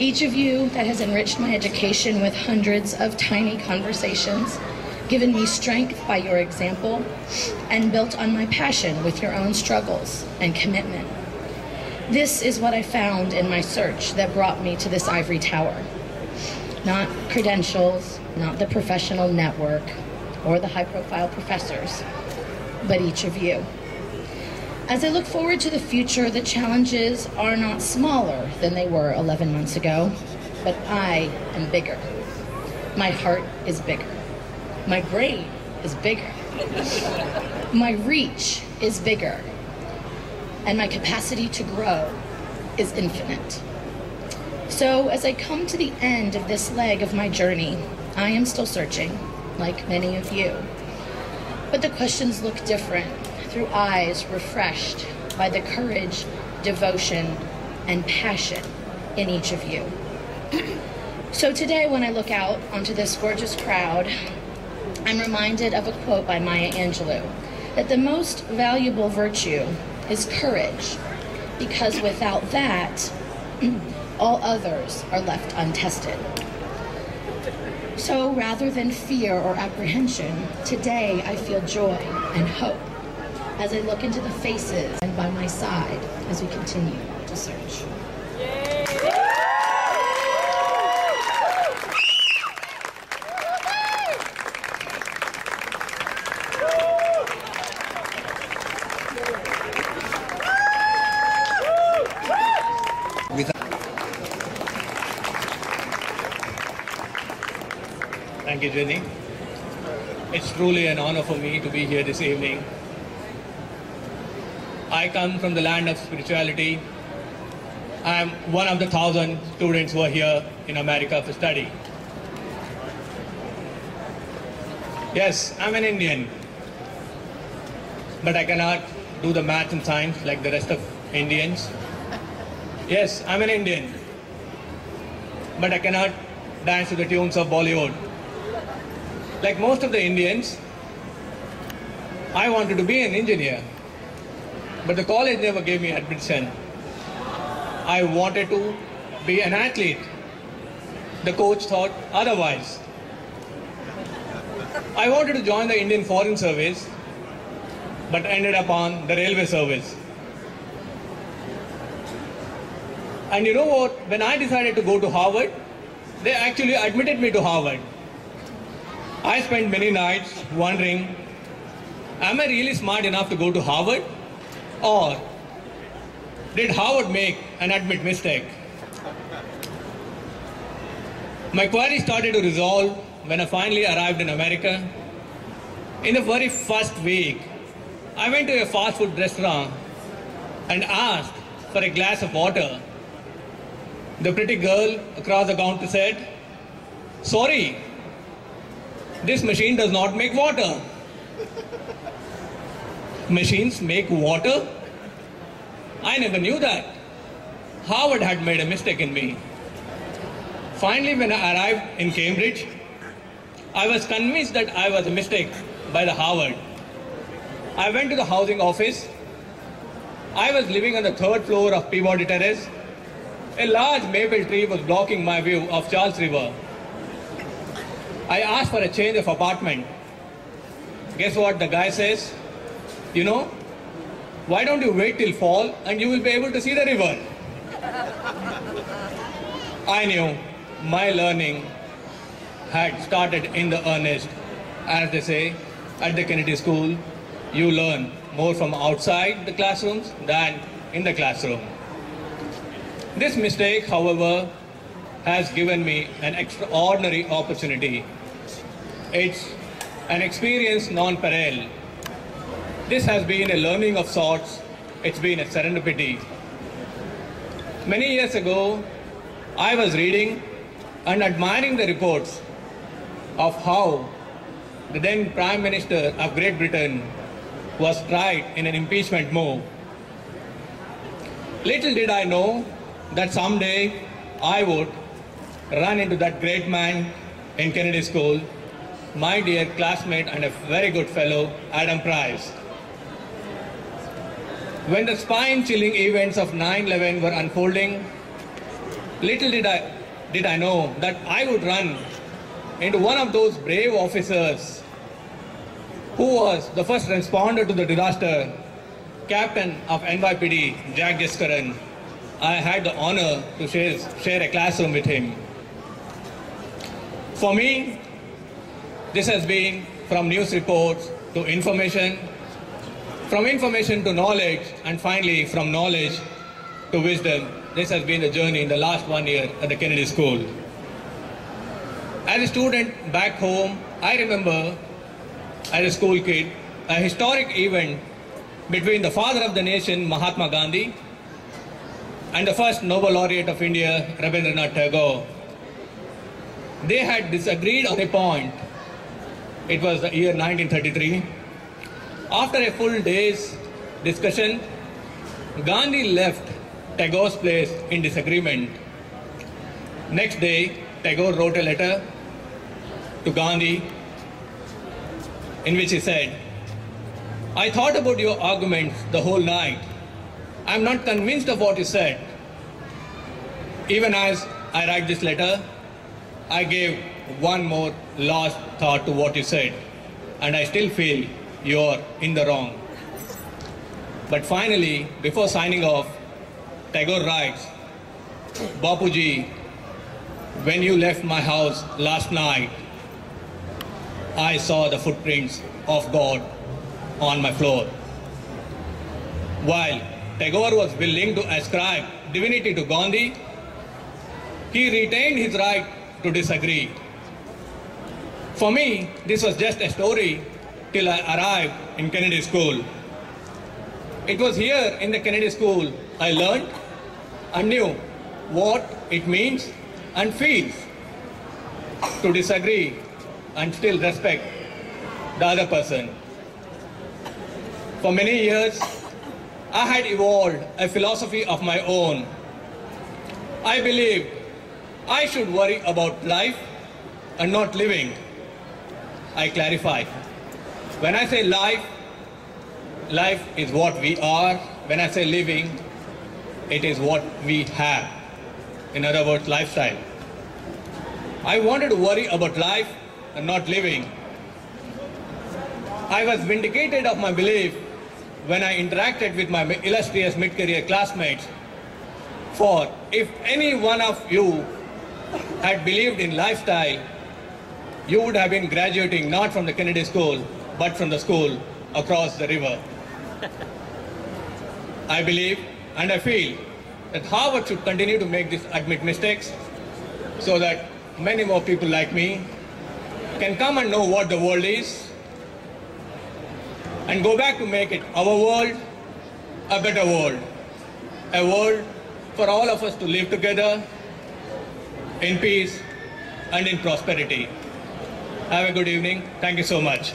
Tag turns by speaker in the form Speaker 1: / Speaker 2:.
Speaker 1: Each of you that has enriched my education with hundreds of tiny conversations, given me strength by your example, and built on my passion with your own struggles and commitment. This is what I found in my search that brought me to this ivory tower. Not credentials, not the professional network, or the high-profile professors, but each of you. As I look forward to the future, the challenges are not smaller than they were 11 months ago, but I am bigger. My heart is bigger. My brain is bigger. My reach is bigger. And my capacity to grow is infinite. So as I come to the end of this leg of my journey, I am still searching, like many of you. But the questions look different through eyes refreshed by the courage, devotion, and passion in each of you. So today, when I look out onto this gorgeous crowd, I'm reminded of a quote by Maya Angelou, that the most valuable virtue is courage, because without that, all others are left untested. So rather than fear or apprehension, today I feel joy and hope as I look into the faces and by my side as we continue to search.
Speaker 2: Thank you, Jenny. It's truly an honor for me to be here this evening. I come from the land of spirituality. I am one of the 1,000 students who are here in America for study. Yes, I'm an Indian, but I cannot do the math and science like the rest of Indians. Yes, I'm an Indian, but I cannot dance to the tunes of Bollywood. Like most of the Indians, I wanted to be an engineer, but the college never gave me admission. I wanted to be an athlete. The coach thought otherwise. I wanted to join the Indian Foreign Service, but ended up on the railway service. And you know what? When I decided to go to Harvard, they actually admitted me to Harvard. I spent many nights wondering, am I really smart enough to go to Harvard? Or did Harvard make an admit mistake? My query started to resolve when I finally arrived in America. In the very first week, I went to a fast food restaurant and asked for a glass of water. The pretty girl across the counter said, "Sorry, this machine does not make water." Machines make water? I never knew that. Harvard had made a mistake in me. Finally, when I arrived in Cambridge, I was convinced that I was a mistake by the Harvard. I went to the housing office. I was living on the 3rd floor of Peabody Terrace. A large maple tree was blocking my view of Charles River. I asked for a change of apartment. Guess what the guy says? You know, why don't you wait till fall and you will be able to see the river? I knew my learning had started in the earnest. As they say, at the Kennedy School, you learn more from outside the classrooms than in the classroom. This mistake, however, has given me an extraordinary opportunity. It's an experience non-parallel. This has been a learning of sorts. It's been a serendipity. Many years ago, I was reading and admiring the reports of how the then Prime Minister of Great Britain was tried in an impeachment move. Little did I know that someday I would run into that great man in Kennedy School, my dear classmate and a very good fellow, Adam Price. When the spine-chilling events of 9/11 were unfolding, Little did I know that I would run into one of those brave officers who was the first responder to the disaster, Captain of NYPD, Jack Jeskaran. I had the honor to share a classroom with him. For me, this has been from news reports to information, from information to knowledge, and finally from knowledge to wisdom. This has been the journey in the last 1 year at the Kennedy School. As a student back home, I remember as a school kid, a historic event between the father of the nation, Mahatma Gandhi, and the first Nobel laureate of India, Rabindranath Tagore. They had disagreed on a point. It was the year 1933. After a full day's discussion, Gandhi left Tagore's place in disagreement. Next day, Tagore wrote a letter to Gandhi in which he said, "I thought about your arguments the whole night. I am not convinced of what you said. Even as I write this letter, I gave one more last thought to what you said, and I still feel you're in the wrong." But finally, before signing off, Tagore writes, "Bapuji, when you left my house last night, I saw the footprints of God on my floor." While Tagore was willing to ascribe divinity to Gandhi, he retained his right to disagree. For me, this was just a story till I arrived in Kennedy School. It was here in the Kennedy School I learned and knew what it means and feels to disagree and still respect the other person. For many years, I had evolved a philosophy of my own. I believed I should worry about life and not living. I clarify. When I say life, life is what we are. When I say living, it is what we have. In other words, lifestyle. I wanted to worry about life and not living. I was vindicated of my belief when I interacted with my illustrious mid-career classmates. For if any one of you had believed in lifestyle, you would have been graduating not from the Kennedy School, but from the school across the river. I believe and I feel that Harvard should continue to admit mistakes so that many more people like me can come and know what the world is and go back to make it our world a better world. A world for all of us to live together in peace and in prosperity. Have a good evening. Thank you so much.